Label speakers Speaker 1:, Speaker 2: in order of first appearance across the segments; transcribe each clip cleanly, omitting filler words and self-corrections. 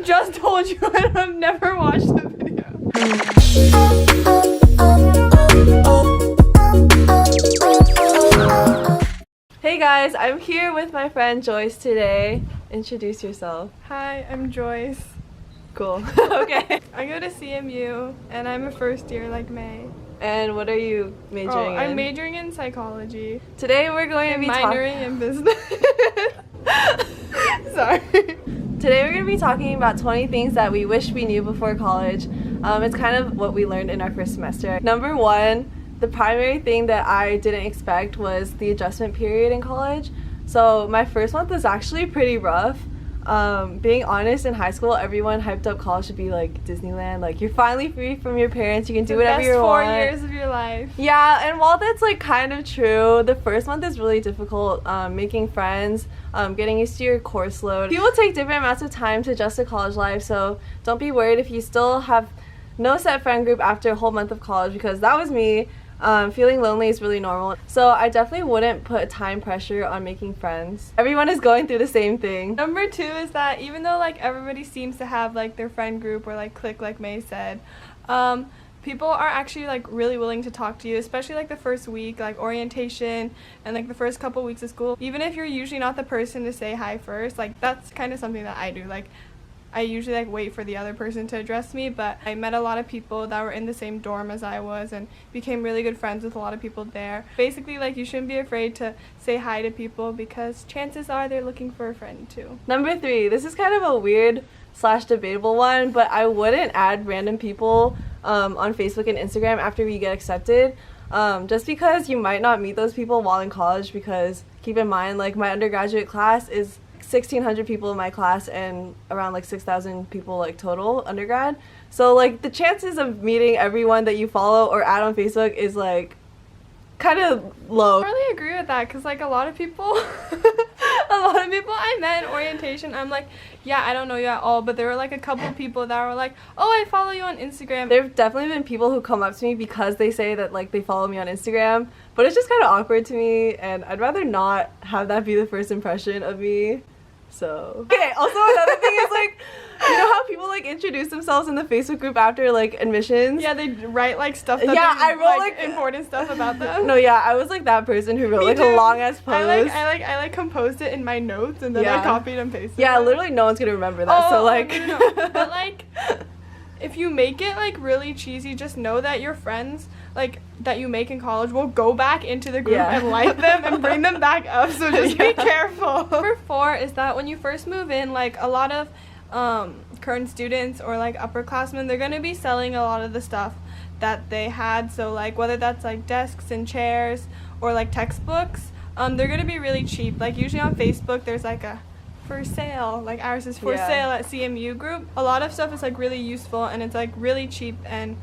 Speaker 1: just told you I've never watched the video. Hey guys, I'm here with my friend Joyce today. Introduce yourself.
Speaker 2: Hi, I'm Joyce.
Speaker 1: Cool. Okay.
Speaker 2: I go to CMU and I'm a first year like May.
Speaker 1: And what are you majoring in?
Speaker 2: I'm majoring in psychology.
Speaker 1: Today we're going to be
Speaker 2: minoring in business. Sorry.
Speaker 1: Today we're going to be talking about 20 things that we wish we knew before college. It's kind of what we learned in our first semester. Number one, the primary thing that I didn't expect was the adjustment period in college. So my first month was actually pretty rough. Being honest, in high school, everyone hyped up college to be like Disneyland. Like, you're finally free from your parents. You can do whatever you want.
Speaker 2: The best 4 years of your life.
Speaker 1: Yeah, and while that's like kind of true, the first month is really difficult. Making friends, getting used to your course load. People take different amounts of time to adjust to college life, so don't be worried if you still have no set friend group after a whole month of college, because that was me. Feeling lonely is really normal. So I definitely wouldn't put time pressure on making friends. Everyone is going through the same thing.
Speaker 2: Number two is that even though like everybody seems to have like their friend group or like clique like May said, people are actually like really willing to talk to you, especially like the first week, like orientation and like the first couple weeks of school. Even if you're usually not the person to say hi first, like that's kind of something that I do. Like, I usually like wait for the other person to address me, but I met a lot of people that were in the same dorm as I was and became really good friends with a lot of people there. Basically, like, you shouldn't be afraid to say hi to people because chances are they're looking for a friend too.
Speaker 1: Number three, this is kind of a weird / debatable one, but I wouldn't add random people on Facebook and Instagram after you get accepted, just because you might not meet those people while in college. Because keep in mind, like, my undergraduate class is 1,600 people in my class and around like 6,000 people like total undergrad. So like the chances of meeting everyone that you follow or add on Facebook is like kind of low.
Speaker 2: I really agree with that because like a lot of people I met in orientation, I'm like, yeah, I don't know you at all, but there were like a couple people that were like, oh, I follow you on Instagram.
Speaker 1: There have definitely been people who come up to me because they say that like they follow me on Instagram, but it's just kind of awkward to me and I'd rather not have that be the first impression of me. So, okay, also another thing is like, you know how people like introduce themselves in the Facebook group after like admissions?
Speaker 2: Yeah, they write like stuff that
Speaker 1: I wrote
Speaker 2: like important stuff about them.
Speaker 1: No, yeah, I was like that person who wrote like a long ass post.
Speaker 2: I composed it in my notes and then I copied and pasted.
Speaker 1: Yeah, literally no one's gonna remember that. So like
Speaker 2: no. But like if you make it like really cheesy, just know that your friends like that you make in college will go back into the group and like them and bring them back up, so just be careful. Number four is that when you first move in, like a lot of current students or like upperclassmen, they're going to be selling a lot of the stuff that they had. So like whether that's like desks and chairs or like textbooks, they're going to be really cheap. Like usually on Facebook there's like a for sale, like ours is for sale at CMU group. A lot of stuff is like really useful and it's like really cheap and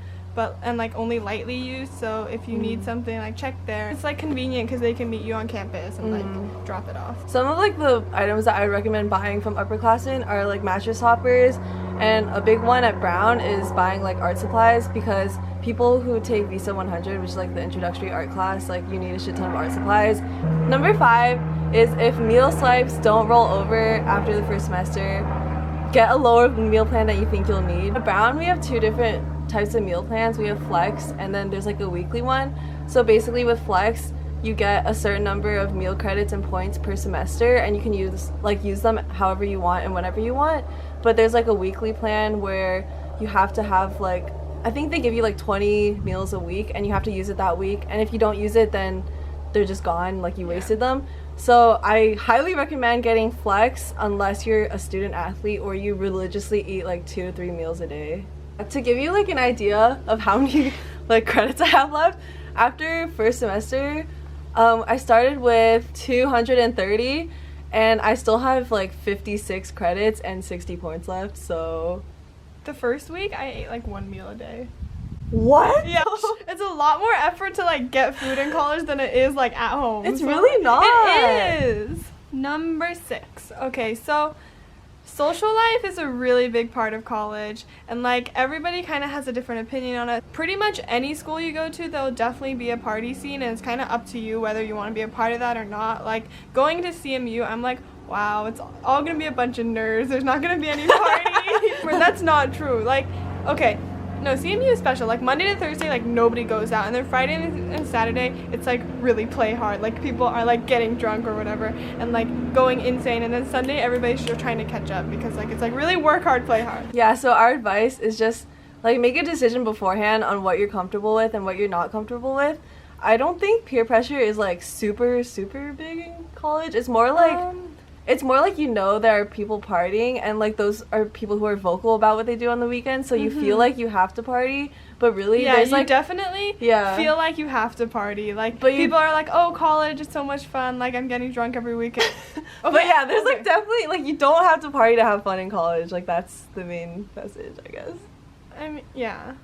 Speaker 2: like only lightly used, so if you need something, like check there. It's like convenient because they can meet you on campus and like drop it off.
Speaker 1: Some of like the items that I recommend buying from upperclassmen are like mattress toppers, and a big one at Brown is buying like art supplies, because people who take Visa 100, which is like the introductory art class, like you need a shit ton of art supplies. Number five is if meal swipes don't roll over after the first semester, get a lower meal plan that you think you'll need. At Brown, we have two different types of meal plans. We have Flex and then there's like a weekly one. So basically with Flex, you get a certain number of meal credits and points per semester and you can use them however you want and whenever you want. But there's like a weekly plan where you have to have like, I think they give you like 20 meals a week and you have to use it that week, and if you don't use it then they're just gone, like you wasted them. So I highly recommend getting Flex unless you're a student athlete or you religiously eat like 2 to 3 meals a day. To give you like an idea of how many like credits I have left, after first semester, I started with 230 and I still have like 56 credits and 60 points left. So
Speaker 2: the first week I ate like 1 meal a day.
Speaker 1: What?
Speaker 2: Yeah, it's a lot more effort to like get food in college than it is like at home.
Speaker 1: It's really not.
Speaker 2: It is. Number 6. Okay, so social life is a really big part of college, and like everybody kind of has a different opinion on it. Pretty much any school you go to, there'll definitely be a party scene, and it's kind of up to you whether you want to be a part of that or not. Like going to CMU, I'm like wow, it's all gonna be a bunch of nerds. There's not gonna be any party. Where that's not true. Like, okay, no, CMU is special. Like Monday to Thursday, like nobody goes out, and then Friday and Saturday, it's like really play hard. Like people are like getting drunk or whatever, and like going insane. And then Sunday, everybody's just trying to catch up because like it's like really work hard, play hard.
Speaker 1: Yeah. So our advice is just like make a decision beforehand on what you're comfortable with and what you're not comfortable with. I don't think peer pressure is like super big in college. It's more like you know there are people partying, and like those are people who are vocal about what they do on the weekends, so you feel like you have to party, but really there's like
Speaker 2: definitely feel like you have to party. Like but people are like, oh, college is so much fun, like I'm getting drunk every weekend.
Speaker 1: But yeah, there's like definitely like you don't have to party to have fun in college. Like that's the main message, I guess.
Speaker 2: I mean, yeah.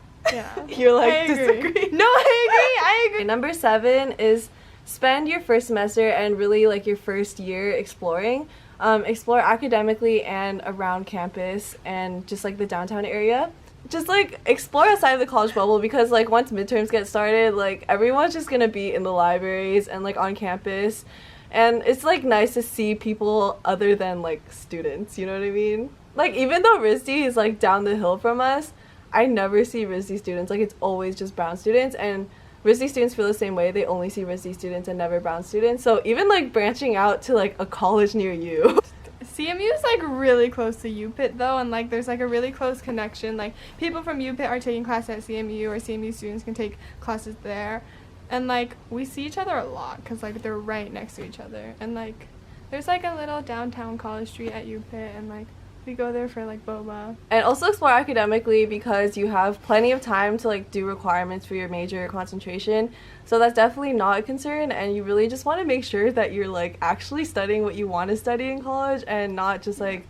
Speaker 1: You're like disagree.
Speaker 2: No, I agree.
Speaker 1: Number 7 is spend your first semester and really like your first year exploring. Explore academically and around campus and just like the downtown area. Just like explore outside of the college bubble, because like once midterms get started, like everyone's just gonna be in the libraries and like on campus, and it's like nice to see people other than like students, you know what I mean? Like even though RISD is like down the hill from us, I never see RISD students. Like it's always just Brown students, and RISD students feel the same way. They only see RISD students and never Brown students. So even like branching out to like a college near you.
Speaker 2: CMU is like really close to UPIT though, and like there's like a really close connection. Like people from UPIT are taking classes at CMU, or CMU students can take classes there, and like we see each other a lot because like they're right next to each other. And like there's like a little downtown College Street at UPIT, and like we go there for like boba. And
Speaker 1: also explore academically, because you have plenty of time to like do requirements for your major concentration. So that's definitely not a concern, and you really just want to make sure that you're like actually studying what you want to study in college and not just like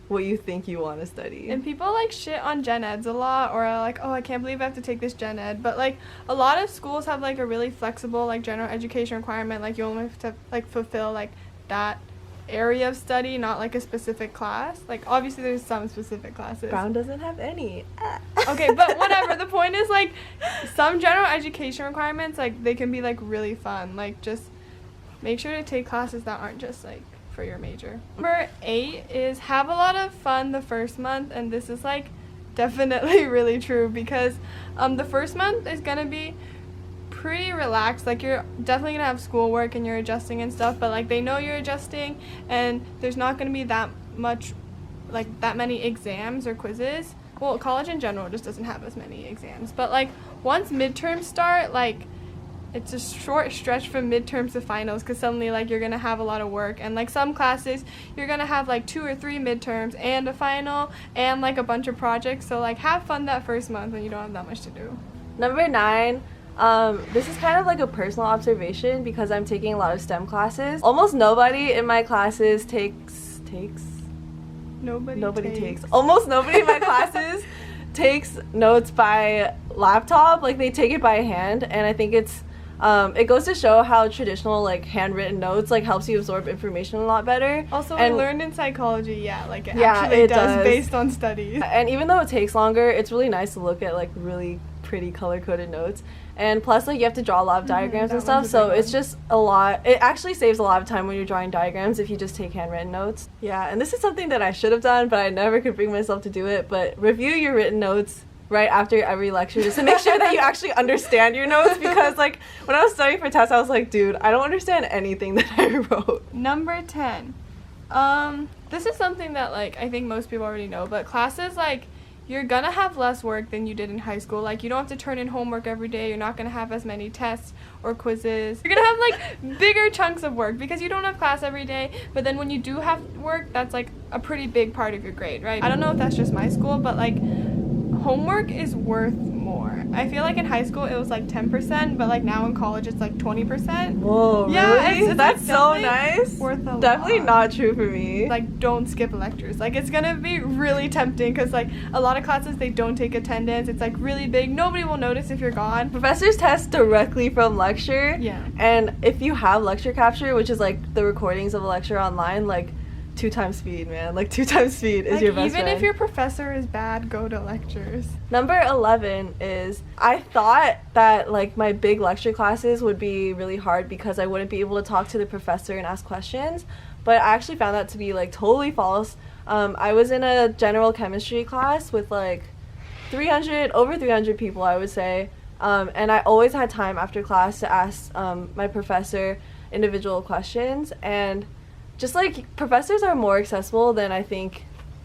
Speaker 1: what you think you want to study.
Speaker 2: And people like shit on gen eds a lot, or like, oh, I can't believe I have to take this gen ed. But like a lot of schools have like a really flexible like general education requirement. Like you only have to like fulfill like that area of study, not like a specific class. Like obviously there's some specific classes.
Speaker 1: Brown doesn't have any.
Speaker 2: Okay, but whatever. The point is like some general education requirements, like they can be like really fun. Like just make sure to take classes that aren't just like for your major. Number 8 is have a lot of fun the first month, and this is like definitely really true, because the first month is gonna be pretty relaxed. Like you're definitely gonna have schoolwork and you're adjusting and stuff, but like they know you're adjusting, and there's not gonna be that many exams or quizzes. Well, college in general just doesn't have as many exams, but like once midterms start, like it's a short stretch from midterms to finals, because suddenly like you're gonna have a lot of work, and like some classes you're gonna have like 2 or 3 midterms and a final and like a bunch of projects. So like have fun that first month when you don't have that much to do.
Speaker 1: Number 9, this is kind of like a personal observation, because I'm taking a lot of STEM classes. Almost nobody in my classes takes. Nobody takes. Almost nobody in my classes takes notes by laptop. Like they take it by hand, and I think it's it goes to show how traditional like handwritten notes like helps you absorb information a lot better.
Speaker 2: Also,
Speaker 1: and
Speaker 2: we learned in psychology, it actually does based on studies.
Speaker 1: And even though it takes longer, it's really nice to look at like really pretty color-coded notes. And plus, like, you have to draw a lot of diagrams and stuff, so it's just a lot. It actually saves a lot of time when you're drawing diagrams if you just take handwritten notes. Yeah, and this is something that I should have done, but I never could bring myself to do it. But review your written notes right after every lecture, just to make sure that you actually understand your notes, because, like, when I was studying for tests, I was like, dude, I don't understand anything that I wrote.
Speaker 2: Number 10. This is something that, like, I think most people already know, but classes, like, you're gonna have less work than you did in high school. Like, you don't have to turn in homework every day. You're not gonna have as many tests or quizzes. You're gonna have, like, bigger chunks of work because you don't have class every day. But then when you do have work, that's, like, a pretty big part of your grade, right? I don't know if that's just my school, but, like, homework is worth more. I feel like in high school it was like 10%, but like now in college it's like 20%.
Speaker 1: Whoa, really?
Speaker 2: Yeah, it's
Speaker 1: that's
Speaker 2: like
Speaker 1: so nice.
Speaker 2: Worth a
Speaker 1: definitely
Speaker 2: lot.
Speaker 1: Not true for me.
Speaker 2: Like, don't skip lectures. Like, it's gonna be really tempting because like a lot of classes they don't take attendance. It's like really big. Nobody will notice if you're gone.
Speaker 1: Professors test directly from lecture.
Speaker 2: Yeah.
Speaker 1: And if you have lecture capture, which is like the recordings of a lecture online, like 2 times speed, man. Like 2 times speed is
Speaker 2: like,
Speaker 1: your best
Speaker 2: even
Speaker 1: friend.
Speaker 2: if your professor is bad, go to lectures.
Speaker 1: Number 11 is, I thought that like my big lecture classes would be really hard because I wouldn't be able to talk to the professor and ask questions, but I actually found that to be like totally false. I was in a general chemistry class with like over 300 people, I would say, and I always had time after class to ask my professor individual questions, and just like professors are more accessible than I think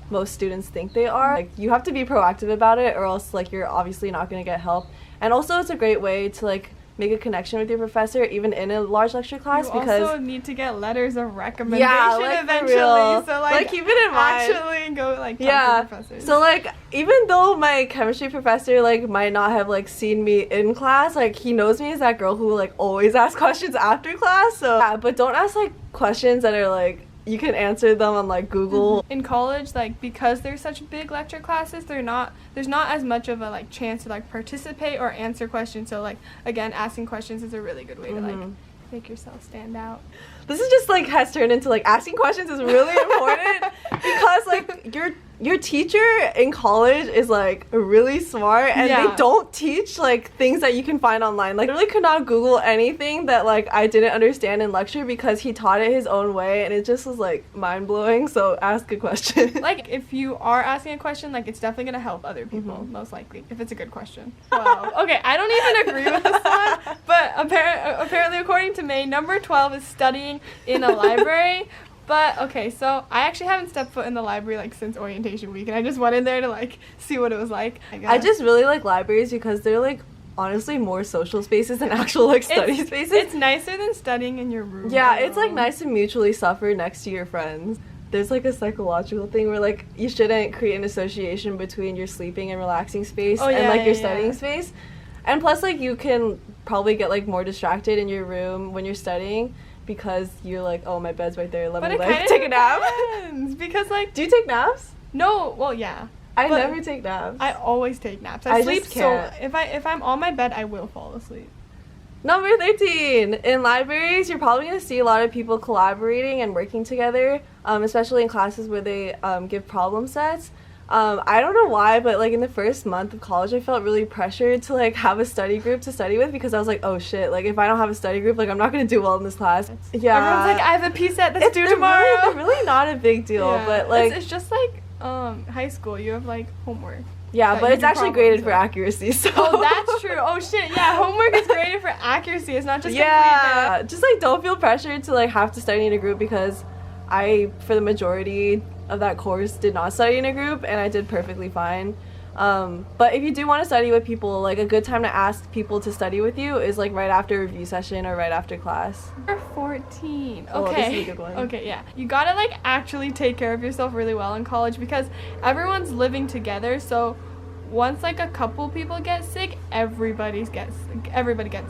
Speaker 1: most students think they are. Like, you have to be proactive about it, or else like you're obviously not going to get help. And also it's a great way to like make a connection with your professor even in a large lecture class,
Speaker 2: you
Speaker 1: because
Speaker 2: also need to get letters of recommendation
Speaker 1: like,
Speaker 2: eventually.
Speaker 1: so
Speaker 2: like
Speaker 1: keep it in mind.
Speaker 2: Actually go like talk to professors.
Speaker 1: So like even though my chemistry professor like might not have like seen me in class, like he knows me as that girl who like always asks questions after class. So yeah, but don't ask like questions that are like you can answer them on like Google.
Speaker 2: In college, like because there's such big lecture classes, there's not as much of a like chance to like participate or answer questions. So like again, asking questions is a really good way to like make yourself stand out.
Speaker 1: This is just like has turned into like asking questions is really important because like your teacher in college is like really smart, and they don't teach like things that you can find online. Like I really could not Google anything that like I didn't understand in lecture because he taught it his own way, and it just was like mind-blowing. So ask a question.
Speaker 2: Like if you are asking a question, like it's definitely gonna help other people, most likely, if it's a good question. Wow. Okay, I don't even agree with this one, but apparently according to May, number 12 is studying in a library. But okay, so I actually haven't stepped foot in the library like since orientation week, and I just went in there to like see what it was like.
Speaker 1: I just really like libraries because they're like honestly more social spaces than actual like study spaces.
Speaker 2: It's nicer than studying in your room.
Speaker 1: Yeah, it's like nice to mutually suffer next to your friends. There's like a psychological thing where like you shouldn't create an association between your sleeping and relaxing space and like your studying space. And plus like you can probably get like more distracted in your room when you're studying, because you're like, oh, my bed's right there, let me like take a nap.
Speaker 2: Because like,
Speaker 1: do you take naps?
Speaker 2: No, well, yeah.
Speaker 1: I never take naps.
Speaker 2: I always take naps. I sleep
Speaker 1: just can't.
Speaker 2: So if I'm on my bed, I will fall asleep.
Speaker 1: Number 13. In libraries, you're probably going to see a lot of people collaborating and working together, especially in classes where they give problem sets. I don't know why, but like in the first month of college, I felt really pressured to like have a study group to study with, because I was like, oh shit, like if I don't have a study group, like I'm not gonna do well in this class. Yeah.
Speaker 2: Everyone's like, I have a piece set that's due tomorrow.
Speaker 1: It's really not a big deal, but like
Speaker 2: it's just like high school. You have like homework.
Speaker 1: Yeah, but it's actually graded for accuracy. So.
Speaker 2: Oh, that's true. Oh shit, yeah, homework is graded for accuracy. It's not just
Speaker 1: just like don't feel pressured to like have to study in a group, because I, for the majority of that course, did not study in a group, and I did perfectly fine. But if you do want to study with people, like a good time to ask people to study with you is like right after review session or right after class.
Speaker 2: Number 14. Okay.
Speaker 1: Oh, this is a good one.
Speaker 2: Okay, yeah. You gotta like actually take care of yourself really well in college, because everyone's living together, so once like a couple people get sick, everybody gets sick.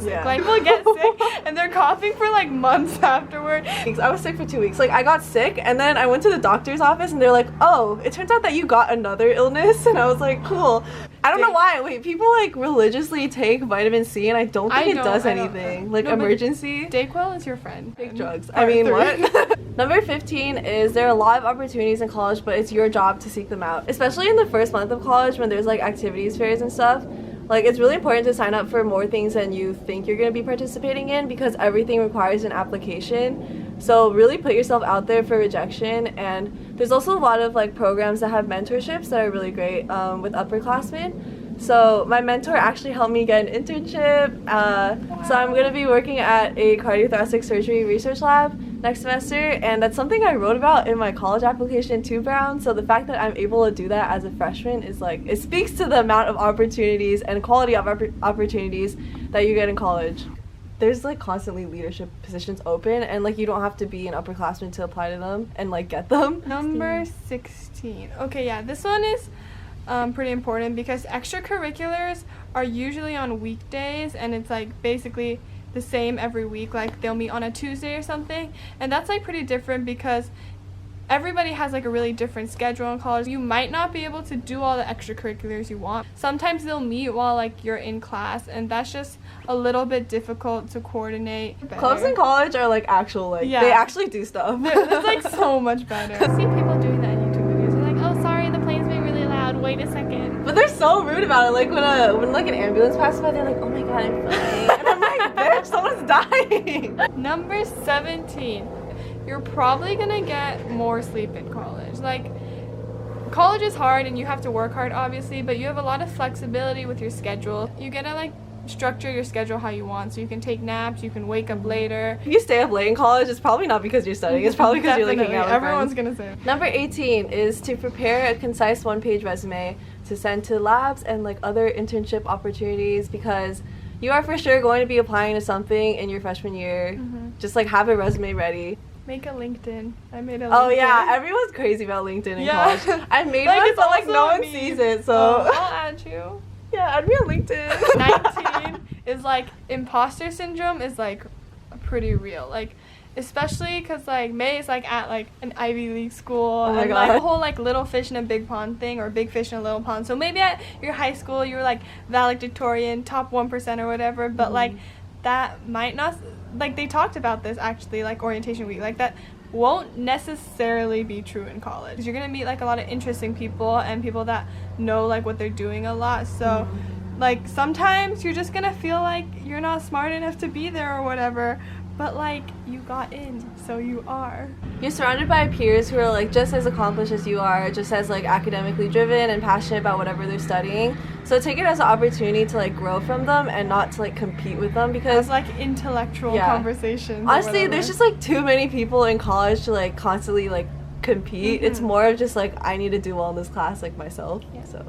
Speaker 1: Yeah.
Speaker 2: Like people get sick and they're coughing for like months afterward.
Speaker 1: I was sick for 2 weeks. Like I got sick, and then I went to the doctor's office and they're like, oh, it turns out that you got another illness. And I was like, cool. I don't know why. Wait, people like religiously take vitamin C, and I don't think it does anything. Like emergency.
Speaker 2: Dayquil is your friend.
Speaker 1: Take drugs. I mean, what? Number 15 is there are a lot of opportunities in college, but it's your job to seek them out. Especially in the first month of college when there's like activities fairs and stuff. Like it's really important to sign up for more things than you think you're going to be participating in, because everything requires an application. So really put yourself out there for rejection. And there's also a lot of like programs that have mentorships that are really great with upperclassmen. So my mentor actually helped me get an internship. So I'm going to be working at a cardiothoracic surgery research lab next semester, and that's something I wrote about in my college application to Brown. So the fact that I'm able to do that as a freshman is like, it speaks to the amount of opportunities and quality of opportunities that you get in college. There's like constantly leadership positions open, and like you don't have to be an upperclassman to apply to them and like get them.
Speaker 2: Number 16. Okay, yeah, this one is pretty important, because extracurriculars are usually on weekdays, and it's like basically the same every week. Like they'll meet on a Tuesday or something, and that's like pretty different because everybody has like a really different schedule in college. You might not be able to do all the extracurriculars you want. Sometimes they'll meet while like you're in class, and that's just a little bit difficult to coordinate.
Speaker 1: Clubs in college are like actual, like they actually do stuff.
Speaker 2: It's like so much better. I see people doing that in YouTube videos. They're like, oh sorry, the plane's being really loud, wait a second.
Speaker 1: But they're so rude about it. Like when like an ambulance passes by, they're like, oh my god, I'm flying. And I'm like, bitch, someone's dying.
Speaker 2: Number 17. you're probably gonna get more sleep in college. Like, college is hard and you have to work hard, obviously, but you have a lot of flexibility with your schedule. You get to, like, structure your schedule how you want. So you can take naps, you can wake up later.
Speaker 1: If you stay up late in college, it's probably not because you're studying. It's probably because you're like hanging out with
Speaker 2: Everyone's
Speaker 1: friends.
Speaker 2: gonna say.
Speaker 1: Number 18 is to prepare a concise one-page resume to send to labs and like other internship opportunities, because you are for sure going to be applying to something in your freshman year. Just like have a resume ready.
Speaker 2: Make a LinkedIn. I made a LinkedIn.
Speaker 1: Oh yeah, everyone's crazy about LinkedIn in college. I made
Speaker 2: Like,
Speaker 1: one,
Speaker 2: it's
Speaker 1: but like no
Speaker 2: also
Speaker 1: one
Speaker 2: me.
Speaker 1: sees it, so
Speaker 2: I'll add you.
Speaker 1: yeah, add me on LinkedIn.
Speaker 2: 19 is like imposter syndrome is like pretty real, like especially because like May is like at like an Ivy League school,
Speaker 1: Oh my
Speaker 2: and
Speaker 1: God.
Speaker 2: like the whole like little fish in a big pond thing, or big fish in a little pond. So maybe at your high school you were like valedictorian, top 1% or whatever, but like that might not, like they talked about this actually, like orientation week, like that won't necessarily be true in college. You're gonna meet like a lot of interesting people and people that know like what they're doing a lot. So like sometimes you're just gonna feel like you're not smart enough to be there or whatever, but like you got in, so you are.
Speaker 1: You're surrounded by peers who are like just as accomplished as you are, just as like academically driven and passionate about whatever they're studying. So take it as an opportunity to like grow from them and not to like compete with them, because
Speaker 2: It's like intellectual conversations.
Speaker 1: honestly, there's just like too many people in college to like constantly like compete. It's more of just like I need to do well in this class like myself. So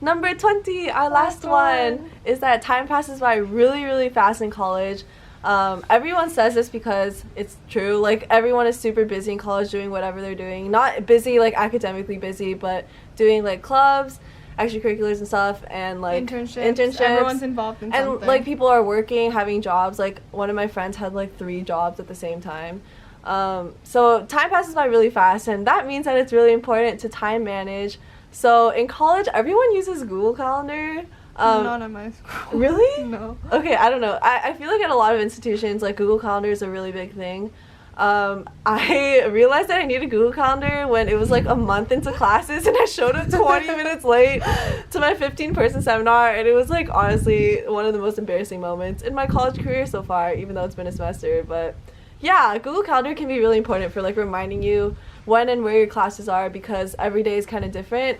Speaker 1: number 20, our last one, is that time passes by really, really fast in college. Everyone says this because it's true. Like everyone is super busy in college doing whatever they're doing. Not busy like academically busy, but doing like clubs, extracurriculars and stuff, and like
Speaker 2: internships. Everyone's involved in something.
Speaker 1: and like people are working, having jobs. Like one of my friends had like 3 jobs at the same time. So time passes by really fast, and that means that it's really important to time manage. So in college, everyone uses Google Calendar.
Speaker 2: Not at my school.
Speaker 1: Really?
Speaker 2: No.
Speaker 1: Okay, I don't know. I feel like at a lot of institutions, like Google Calendar is a really big thing. I realized that I needed Google Calendar when it was like a month into classes, and I showed up 20 minutes late to my 15-person seminar, and it was like honestly one of the most embarrassing moments in my college career so far, even though it's been a semester. But yeah, Google Calendar can be really important for like reminding you when and where your classes are, because every day is kind of different.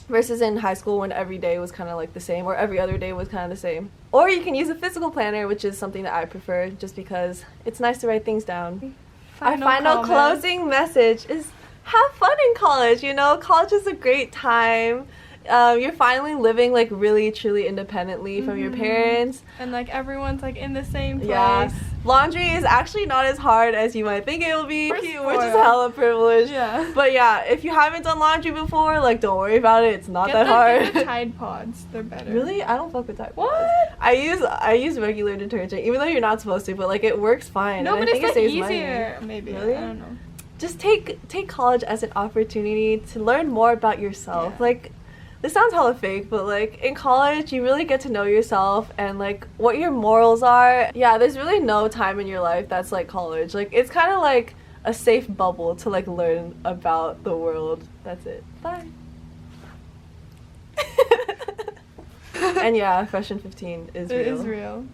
Speaker 1: Versus in high school when every day was kind of like the same, or every other day was kind of the same. Or you can use a physical planner, which is something that I prefer just because it's nice to write things down. Our final closing message is have fun in college, you know? College is a great time. You're finally living like really truly independently from your parents.
Speaker 2: And like everyone's like in the same place.
Speaker 1: Yeah. Laundry is actually not as hard as you might think it will be, which is
Speaker 2: spoiled.
Speaker 1: hella privilege.
Speaker 2: Yeah.
Speaker 1: But yeah, if you haven't done laundry before, like don't worry about it. It's not that hard.
Speaker 2: Get the Tide Pods. They're better.
Speaker 1: Really? I don't fuck with Tide Pods.
Speaker 2: What?
Speaker 1: I use regular detergent, even though you're not supposed to, but like it works fine.
Speaker 2: No,
Speaker 1: and
Speaker 2: but
Speaker 1: I
Speaker 2: it's
Speaker 1: think
Speaker 2: like
Speaker 1: it saves
Speaker 2: easier.
Speaker 1: money.
Speaker 2: Maybe.
Speaker 1: Really?
Speaker 2: I don't know.
Speaker 1: Just take college as an opportunity to learn more about yourself.
Speaker 2: Yeah.
Speaker 1: Like, this sounds hella fake, but like in college you really get to know yourself and like what your morals are. Yeah, there's really no time in your life that's like college. Like it's kind of like a safe bubble to like learn about the world. That's it. Bye. And yeah, freshman 15 is real.
Speaker 2: It is real.